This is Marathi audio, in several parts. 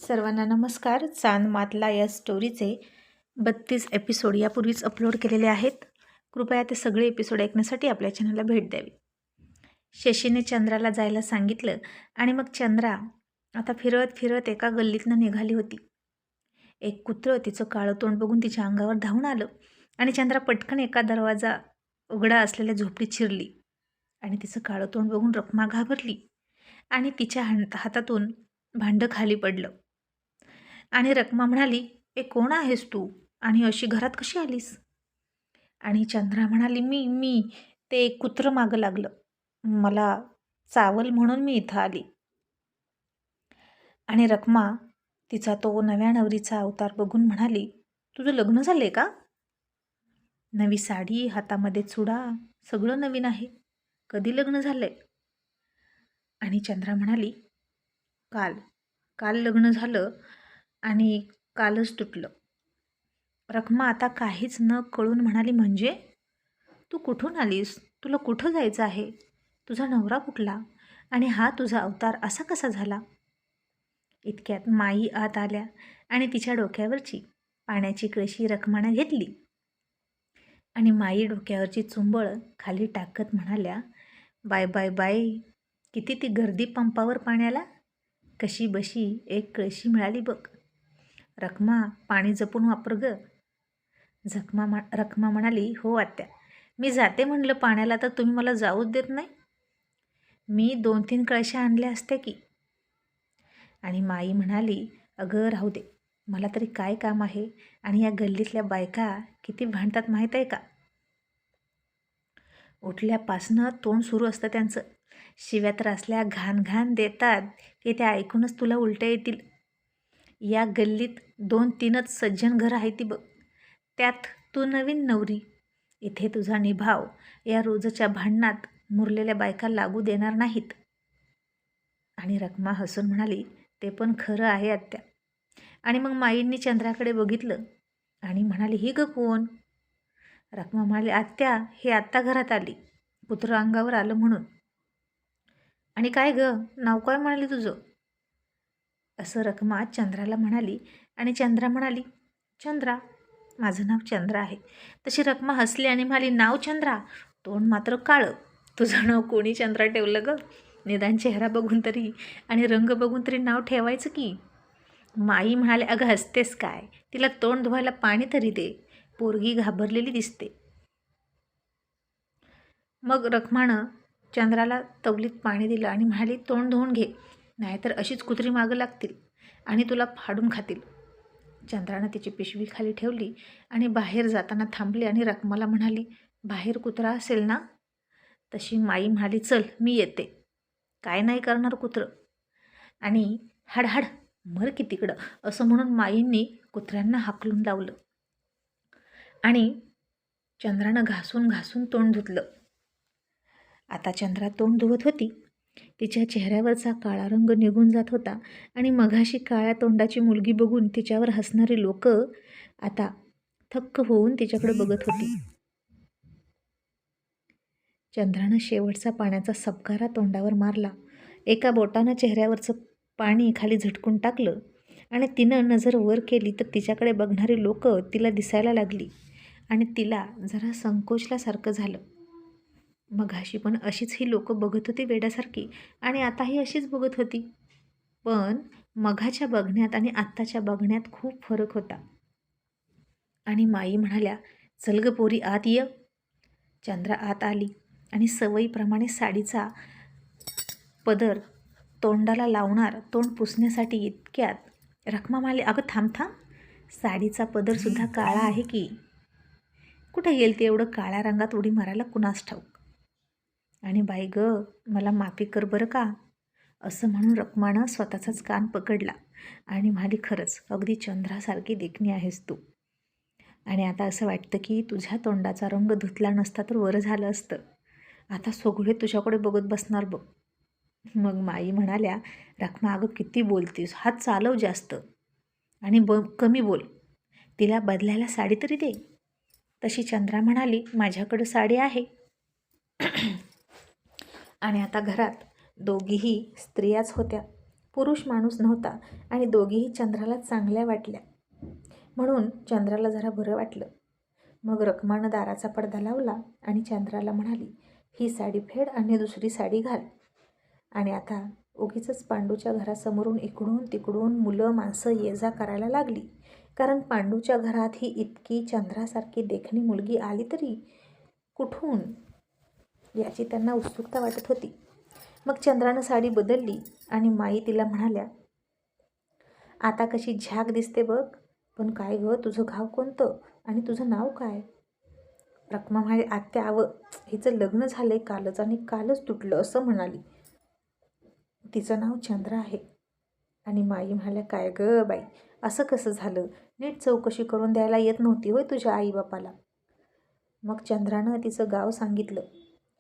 सर्वांना नमस्कार. चांद मातला या स्टोरीचे 32 एपिसोड यापूर्वीच अपलोड केलेले आहेत. कृपया ते सगळे एपिसोड ऐकण्यासाठी आपल्या चॅनलला भेट द्यावी. शशीने चंद्राला जायला सांगितलं आणि मग चंद्रा आता फिरत फिरत एका गल्लीतनं निघाली होती. एक कुत्रं तिचं काळं तोंड बघून तिच्या अंगावर धावून आलं आणि चंद्रा पटकन एका दरवाजा उघडा असलेल्या झोपडीत शिरली आणि तिचं काळं तोंड बघून रखमा घाबरली आणि तिच्या हातातून भांडं खाली पडलं. आणि रखमा म्हणाली, "ए कोण आहेस तू आणि अशी घरात कशी आलीस?" आणि चंद्रा म्हणाली, मी ते कुत्रं मागं लागलं, मला चावल म्हणून मी इथं आली." आणि रखमा तिचा तो नव्या नवरीचा अवतार बघून म्हणाली, "तुझं लग्न झालंय का? नवी साडी, हातामध्ये चुडा, सगळं नवीन आहे. कधी लग्न झालंय?" आणि चंद्रा म्हणाली, काल लग्न झालं आणि कालच तुटलं." रखमा आता काहीच न कळून म्हणाली, "म्हणजे तू कुठून आलीस? तुला कुठं जायचं आहे? तुझा नवरा कुठला? आणि हा तुझा अवतार असा कसा झाला?" इतक्यात माई आत आल्या आणि तिच्या डोक्यावरची पाण्याची कळशी रखमानं घेतली आणि माई डोक्यावरची चुंबळ खाली टाकत म्हणाल्या, "बाय बाय बाय, किती ती गर्दी पंपावर पाण्याला. कशी बशी एक कळशी मिळाली बघ. रखमा पाणी जपून वापर ग." रखमा म्हणाली, "हो आत्या, मी जाते म्हणलं पाण्याला तर तुम्ही मला जाऊच देत नाही. मी 2-3 कळशा आणल्या असत्या की." आणि माई म्हणाली, "अगं राहू दे, मला तरी काय काम आहे आणि या गल्लीतल्या बायका किती भांडतात माहीत आहे का? उठल्यापासनं तोंड सुरू असतं त्यांचं. शिव्या तर असल्या घाण घाण देतात की त्या ऐकूनच तुला उलट्या येतील. या गल्लीत 2-3च सज्जन घरं आहे ती बघ, त्यात तू नवीन नवरी. इथे तुझा निभाव या रोजच्या भांडणात मुरलेल्या बायका लागू देणार नाहीत." आणि रखमा हसून म्हणाली, "ते पण खरं आहे आत्या." आणि मग माईंनी चंद्राकडे बघितलं आणि म्हणाली, "ही ग कोण?" रखमा म्हणाली, "आत्या, हे आत्ता घरात आली, कुत्रं अंगावर आलं म्हणून." "आणि काय ग, नाव काय म्हणाली तुझं?" असं रखमा चंद्राला म्हणाली आणि चंद्रा म्हणाली, "चंद्रा, माझं नाव चंद्रा आहे." तशी रखमा हसली आणि म्हणाली, "नाव चंद्रा, तोंड मात्र काळं. तुझं नाव कोणी चंद्रा ठेवलं ग? निदान चेहरा बघून तरी आणि रंग बघून तरी नाव ठेवायचं की." माई म्हणाले, "अगं हसतेस काय? तिला तोंड धुवायला पाणी तरी दे, पोरगी घाबरलेली दिसते." मग रखमानं चंद्राला तवलीत पाणी दिलं आणि म्हणाली, "तोंड धुवून घे, नाहीतर अशीच कुत्री मागं लागतील आणि तुला फाडून खातील." चंद्रानं तिची पिशवी खाली ठेवली आणि बाहेर जाताना थांबली आणि रखमाला म्हणाली, "बाहेर कुत्रा असेल ना?" तशी माई म्हणाली, "चल मी येते, काय नाही करणार कुत्रं." आणि हाड मर की तिकडं, असं म्हणून माईंनी कुत्र्यांना हाकलून लावलं आणि चंद्रानं घासून घासून तोंड धुतलं. आता चंद्रा तोंड धुवत होती. तिच्या चेहऱ्यावरचा काळा रंग निघून जात होता आणि मघाशी काळ्या तोंडाची मुलगी बघून तिच्यावर हसणारी लोक आता थक्क होऊन तिच्याकडे बघत होती. चंद्रानं शेवटचा पाण्याचा सबकारा तोंडावर मारला. एका बोटानं चेहऱ्यावरचं पाणी खाली झटकून टाकलं आणि तिनं नजर वर केली तर तिच्याकडे बघणारी लोक तिला दिसायला लागली आणि तिला जरा संकोचल्यासारखं झालं. मघाशी पण अशीच ही लोक बघत होती वेड्यासारखी आणि आताही अशीच बघत होती. पण मघाच्या बघण्यात आणि आत्ताच्या बघण्यात खूप फरक होता. आणि माई म्हणाल्या, "चल ग पोरी, आत ये." चंद्रा आत आली आणि सवयीप्रमाणे साडीचा पदर तोंडाला लावणार तोंड पुसण्यासाठी इतक्यात रखमा म्हणाली, "अगं थांब थांब, साडीचा पदरसुद्धा काळा आहे की. कुठे गेलती एवढं काळ्या रंगात उडी मारायला कुणास ठाऊक. आणि बाई ग, मला माफी कर बरं का." असं म्हणून रखमानं स्वतःचाच कान पकडला आणि म्हणाली, "खरंच अगदी चंद्रासारखी देखणी आहेस तू. आणि आता असं वाटतं की तुझ्या तोंडाचा रंग धुतला नसता तर बरं झालं असतं. आता सगळे तुझ्याकडे बघत बसणार बघ." मग माई म्हणाल्या, "रखमा अगं किती बोलतीस, हात चालव जास्त आणि कमी बोल. तिला बदलायला साडी तरी दे." तशी चंद्रा म्हणाली, "माझ्याकडं साडी आहे." आणि आता घरात दोघीही स्त्रियाच होत्या. पुरुष माणूस नव्हता आणि दोघीही चंद्राला चांगल्या वाटल्या, म्हणून चंद्राला जरा बरं वाटलं. मग रखमानं दाराचा पडदा लावला आणि चंद्राला म्हणाली, ही साडी फेड आणि दुसरी साडी घाल. आणि आता उगीचच पांडूच्या घरासमोरून इकडून तिकडून मुलं माणसं ये जा करायला लागली, कारण पांडूच्या घरात ही इतकी चंद्रासारखी देखणी मुलगी आली तरी कुठून याची त्यांना उत्सुकता वाटत होती. मग चंद्रानं साडी बदलली आणि माई तिला म्हणाल्या, आता कशी झाक दिसते बघ, पण काय गं तुझं गाव कोणतं आणि तुझं नाव काय? रखमा म्हणाली, आत्या हिचं लग्न झालंय कालच आणि कालच तुटलं असं म्हणाली. तिचं नाव चंद्र आहे. आणि माई म्हणाल्या, काय गं बाई, असं कसं झालं? नीट चौकशी करून द्यायला येत नव्हती होय तुझ्या आईबापाला? मग चंद्रानं तिचं गाव सांगितलं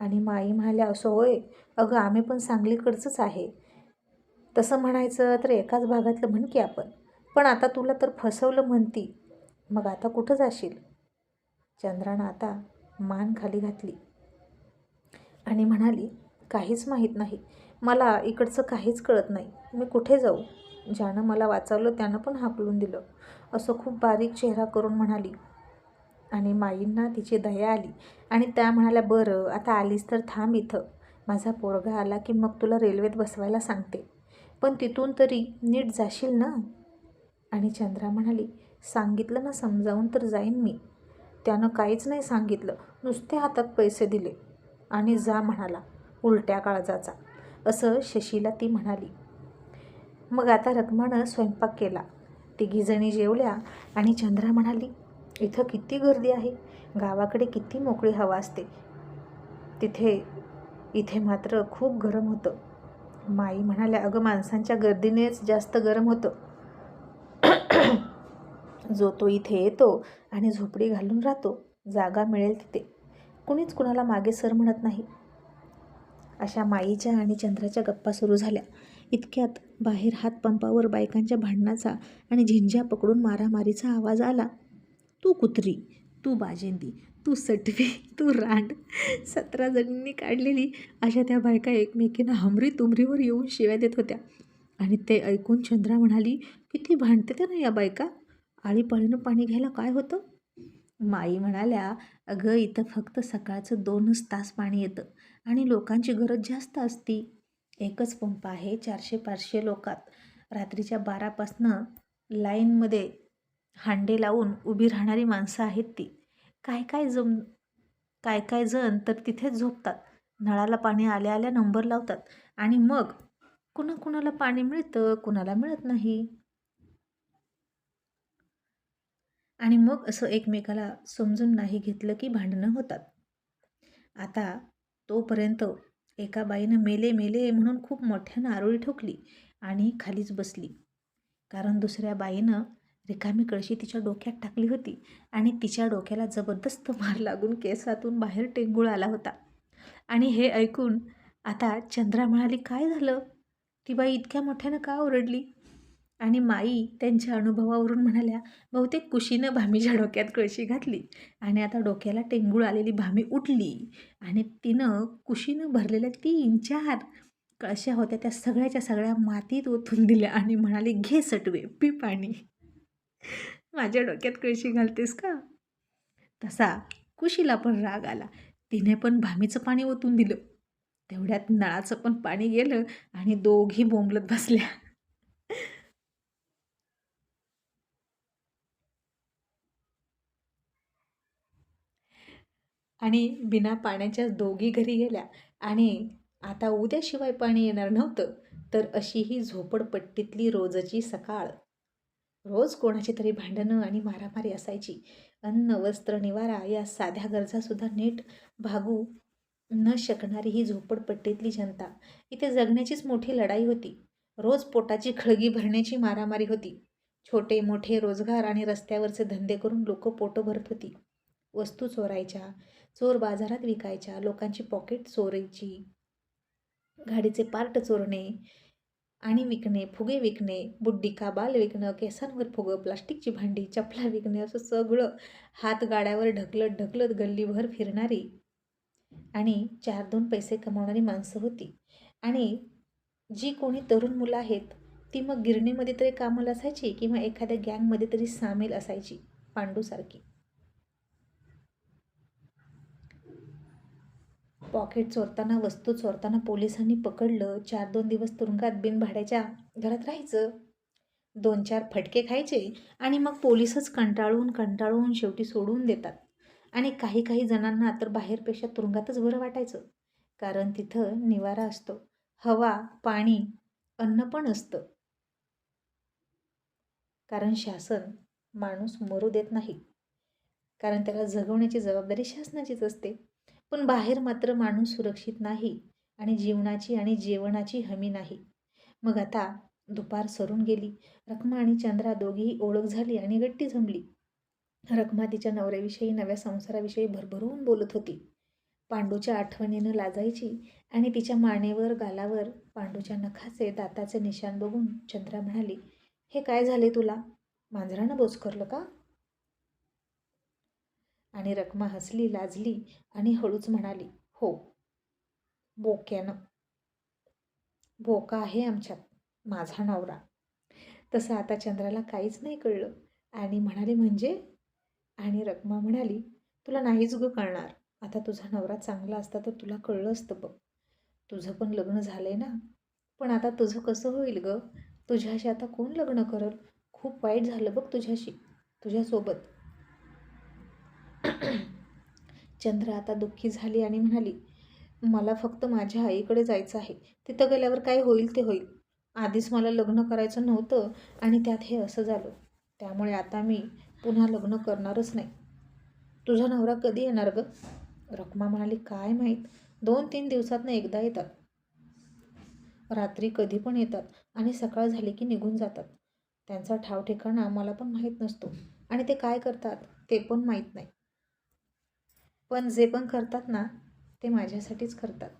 आणि माई म्हणाल्या, असं होय, अगं आम्ही पण सांगलीकडचंच आहे. तसं म्हणायचं तर एकाच भागातलं म्हण की आपण, पण आता तुला तर फसवलं म्हणती, मग आता कुठं जाशील? चंद्रानं आता मान खाली घातली आणि म्हणाली, काहीच माहीत नाही मला, इकडचं काहीच कळत नाही, मी कुठे जाऊ? ज्यानं मला वाचवलं त्यानं पण हाकलून दिलं, असं खूप बारीक चेहरा करून म्हणाली. आणि माईंना तिची दया आली आणि त्या म्हणाल्या, बरं आता आलीस तर थांब इथं, माझा पोरगा आला की मग तुला रेल्वेत बसवायला सांगते, पण तिथून तरी नीट जाशील ना? आणि चंद्रा म्हणाली, सांगितलं ना समजावून तर जाईन मी. त्यानं काहीच नाही सांगितलं, नुसते हातात पैसे दिले आणि जा म्हणाला, उलट्या काळजाचा, असं शशीला ती म्हणाली. मग आता रखमानं स्वयंपाक केला, तिघीजणी जेवल्या आणि चंद्रा म्हणाली, इथं किती गर्दी आहे, गावाकडे किती मोकळी हवा असते, इथे मात्र खूप गरम होतं. माई म्हणाल्या, अगं माणसांच्या गर्दीनेच जास्त गरम होतं. जो तो इथे येतो आणि झोपडी घालून राहतो, जागा मिळेल तिथे, कुणीच कुणाला मागे सर म्हणत नाही. अशा माईच्या आणि चंद्राच्या गप्पा सुरू झाल्या. इतक्यात बाहेर हातपंपावर बायकांच्या भांडणाचा आणि झिंज्या पकडून मारामारीचा आवाज आला. तू कुत्री, तू बाजेंदी, तू सटवी, तू रांड, 17 जणींनी काढलेली अशा त्या बायका एकमेकींना हमरी तुमरीवर येऊन शिव्या देत होत्या. आणि ते ऐकून चंद्रा म्हणाली, किती भांडते ते ना या बायका, आळीपाळीनं पाणी घ्यायला काय होतं? माई म्हणाल्या, अगं इथं फक्त सकाळचं 2च तास पाणी येतं आणि लोकांची गरज जास्त असती. एकच पंप आहे 400-500 लोकात. रात्रीच्या 12पासनं लाईनमध्ये हांडे लावून उभी राहणारी माणसं आहेत ती. काय काय जण तर तिथेच झोपतात, नळाला पाणी आल्या आल्या नंबर लावतात आणि मग कुणाला पाणी मिळतं, कुणाला मिळत नाही. आणि मग असं एकमेकाला समजून नाही घेतलं की भांडणं होतात. आता तोपर्यंत एका बाईनं मेले मेले म्हणून खूप मोठ्यानं आरोळी ठोकली आणि खालीच बसली, कारण दुसऱ्या बाईनं रिकामी कळशी तिच्या डोक्यात टाकली होती आणि तिच्या डोक्याला जबरदस्त मार लागून केसातून बाहेर टेंगूळ आला होता. आणि हे ऐकून आता चंद्रा म्हणाली, काय झालं? ती बाई इतक्या मोठ्यानं का ओरडली? आणि माई त्यांच्या अनुभवावरून म्हणाल्या, बहुतेक कुशीनं भामीच्या डोक्यात कळशी घातली आणि आता डोक्याला टेंगूळ आलेली भामी उठली आणि तिनं कुशीनं भरलेल्या 3-4 कळशा होत्या त्या सगळ्याच्या सगळ्या मातीत ओतून दिल्या आणि म्हणाली, घे सटवे, पी पाणी, माझ्या डोक्यात कळशी घालतेस का? तसा कुशीला पण राग आला, तिने पण भामीचं पाणी ओतून दिलं. तेवढ्यात नळाचं पण पाणी गेलं आणि दोघी बोंबलत बसल्या. आणि बिना पाण्याच्या दोघी घरी गेल्या आणि आता उद्याशिवाय पाणी येणार नव्हतं, तर अशी ही झोपडपट्टीतली रोजची सकाळ. रोज कोणाची तरी भांडणं आणि मारामारी असायची. अन्न, वस्त्र, निवारा या साध्या गरजासुद्धा नीट भागू न शकणारी ही झोपडपट्टीतली जनता. इथे जगण्याचीच मोठी लढाई होती. रोज पोटाची खळगी भरण्याची मारामारी होती. छोटे मोठे रोजगार आणि रस्त्यावरचे धंदे करून लोक पोटं भरत होती. वस्तू चोरायच्या, चोर बाजारात विकायच्या, लोकांची पॉकेट चोरायची, गाडीचे पार्ट चोरणे आणि विकणे, फुगे विकणे, बुड्डी का बाल विकणं, केसांवर फुगं, प्लास्टिकची भांडी, चपला विकणे, असं सगळं हात गाड्यावर ढकलत ढकलत गल्लीभर फिरणारी आणि 4-2 पैसे कमावणारी माणसं होती. आणि जी कोणी तरुण मुलं आहेत ती मग गिरणीमध्ये तरी कामाला असायची किंवा एखाद्या गँगमध्ये तरी सामील असायची, पांडूसारखी. पॉकेट चोरताना, वस्तू चोरताना पोलिसांनी पकडलं, 4-2 दिवस तुरुंगात बिनभाड्याच्या घरात राहायचं. 2-4 फटके खायचे आणि मग पोलिसच कंटाळून कंटाळून शेवटी सोडून देतात. आणि काही काही जणांना तर बाहेरपेक्षा तुरुंगातच बरं वाटायचं, कारण तिथं निवारा असतो, हवा, पाणी, अन्न पण असतं. कारण शासन माणूस मरू देत नाही, कारण त्याला जगवण्याची जबाबदारी शासनाचीच असते. पण बाहेर मात्र माणूस सुरक्षित नाही आणि जीवनाची आणि जेवणाची हमी नाही. मग आता दुपार सरून गेली. रखमा आणि चंद्रा दोघीही ओळख झाली आणि गट्टी जमली. रखमा तिच्या नवऱ्याविषयी, नव्या संसाराविषयी भरभरून बोलत होती. पांडूच्या आठवणीनं लाजायची आणि तिच्या मानेवर, गालावर पांडूच्या नखाचे, दाताचे निशाण बघून चंद्रा म्हणाली, हे काय झाले तुला? मांजरानं बोचकरलं का? आणि रखमा हसली, लाजली आणि हळूच म्हणाली, हो, बोक्यानं. बोका आहे आमच्यात, माझा नवरा. तसं आता चंद्राला काहीच नाही कळलं आणि म्हणाली, म्हणजे? आणि रखमा म्हणाली, तुला नाहीच गं कळणार. आता तुझा नवरा चांगला असता तर तुला कळलं असतं बघ. तुझं पण लग्न झालंय ना, पण आता तुझं कसं होईल गं? तुझ्याशी आता कोण लग्न करल? खूप वाईट झालं बघ तुझ्यासोबत. चंद्रा आता दुःखी झाली आणि म्हणाली, मला फक्त माझ्या आईकडे जायचं आहे. तिथं गेल्यावर काय होईल ते होईल. आधीच मला लग्न करायचं नव्हतं आणि त्यात हे असं झालं. त्यामुळे आता मी पुन्हा लग्न करणारच नाही. तुझा नवरा कधी येणार गं? रखमा म्हणाली, काय माहीत, 2-3 दिवसातनं एकदा येतात. रात्री कधी पण येतात आणि सकाळ झाली की निघून जातात. त्यांचा ठाव ठिकाणा मला पण माहीत नसतो आणि ते काय करतात ते पण माहीत नाही. पण जे पण करतात ना, ते माझ्यासाठीच करतात.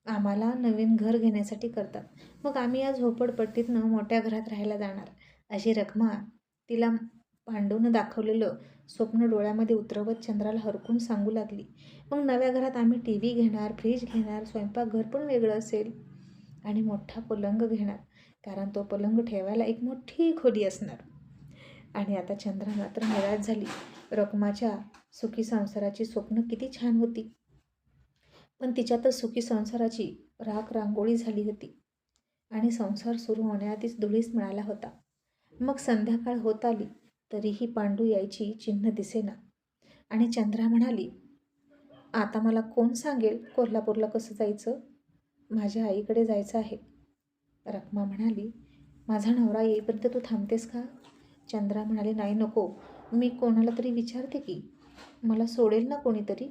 आम्हाला नवीन घर घेण्यासाठी करतात. मग आम्ही या झोपडपट्टीतनं मोठ्या घरात राहायला जाणार, अशी रखमा तिला पांडूनं दाखवलेलं स्वप्न डोळ्यामध्ये उतरवत चंद्राला हरकून सांगू लागली. मग नव्या घरात आम्ही TV घेणार, फ्रीज घेणार, स्वयंपाकघर पण वेगळं असेल आणि मोठा पलंग घेणार, कारण तो पलंग ठेवायला एक मोठी खोली असणार. आणि आता चंद्रा मात्र निराश झाली. रखमाच्या सुखी संसाराची स्वप्न किती छान होती, पण तिच्यातच सुखी संसाराची राख रांगोळी झाली होती आणि संसार सुरू होण्याआधीच धुळीस मिळाला होता. मग संध्याकाळ होत आली तरीही पांडू यायची चिन्ह दिसेना आणि चंद्रा म्हणाली, आता मला कोण सांगेल कोल्हापूरला कसं जायचं? माझ्या आईकडे जायचं आहे. रखमा म्हणाली, माझा नवरा येईपर्यंत तू थांबतेस का? चंद्रा म्हणाली, नाही, नको, मी कोणाला तरी विचारते की, मला सोडेल ना कोणीतरी.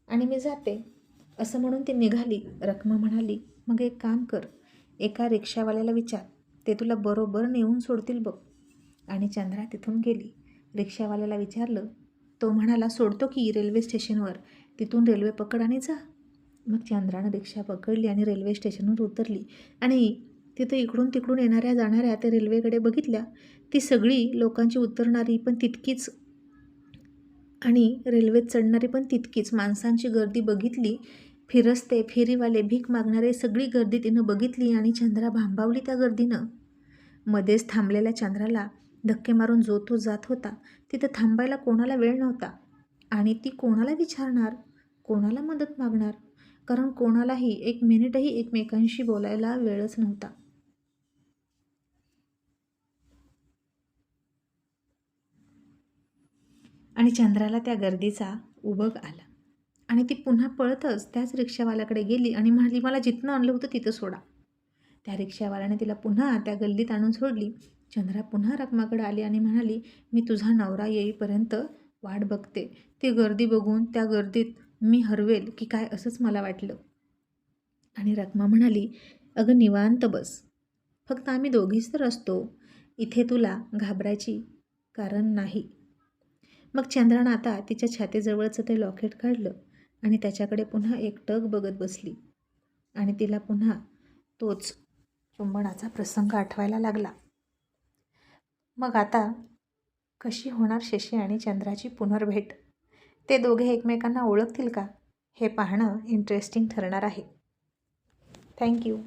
आणि मी जाते, असं म्हणून ती निघाली. रखमा म्हणाली, मग एक काम कर, एका रिक्षावाल्याला विचार, ते तुला बरोबर नेऊन सोडतील बघ. आणि चंद्रा तिथून गेली. रिक्षावाल्याला विचारलं. तो म्हणाला, सोडतो की रेल्वे स्टेशनवर, तिथून रेल्वे पकड आणि जा. मग चंद्रानं रिक्षा पकडली आणि रेल्वे स्टेशनवर उतरली आणि तिथं इकडून तिकडून येणाऱ्या जाणाऱ्या त्या रेल्वेकडे बघितल्या. ती सगळी लोकांची उतरणारी पण तितकीच आणि रेल्वेत चढणारी पण तितकीच माणसांची गर्दी बघितली. फिरस्ते, फेरीवाले, भीक मागणारे, सगळी गर्दी तिनं बघितली आणि चंद्रा भांबावली त्या गर्दीनं. मध्येच थांबलेल्या चंद्राला धक्के मारून जो तो जात होता. तिथं थांबायला कोणाला वेळ नव्हता आणि ती कोणाला विचारणार, कोणाला मदत मागणार, कारण कोणालाही 1 मिनिटही एकमेकांशी बोलायला वेळच नव्हता. आणि चंद्राला त्या गर्दीचा उबग आला आणि ती पुन्हा पळतच त्याच रिक्षावाल्याकडे गेली आणि म्हणाली, मला जिथनं आणलं होतं तिथं सोडा. त्या रिक्षावाल्याने तिला पुन्हा त्या गल्लीत आणून सोडली. चंद्रा पुन्हा रखमाकडे आली आणि म्हणाली, मी तुझा नवरा येईपर्यंत वाट बघते. ती गर्दी बघून त्या गर्दीत मी हरवेल की काय असंच मला वाटलं. आणि रखमा म्हणाली, अगं निवांत बस, फक्त आम्ही दोघीच तर असतो इथे, तुला घाबरायची कारण नाही. मग चंद्रानं आता तिच्या छातीजवळचं ते लॉकेट काढलं आणि त्याच्याकडे पुन्हा एकटक बघत बसली आणि तिला पुन्हा तोच चुंबनाचा प्रसंग आठवायला लागला. मग आता कशी होणार शशी आणि चंद्राची पुनर्भेट? ते दोघे एकमेकांना ओळखतील का? हे पाहणं इंटरेस्टिंग ठरणार आहे. थँक्यू.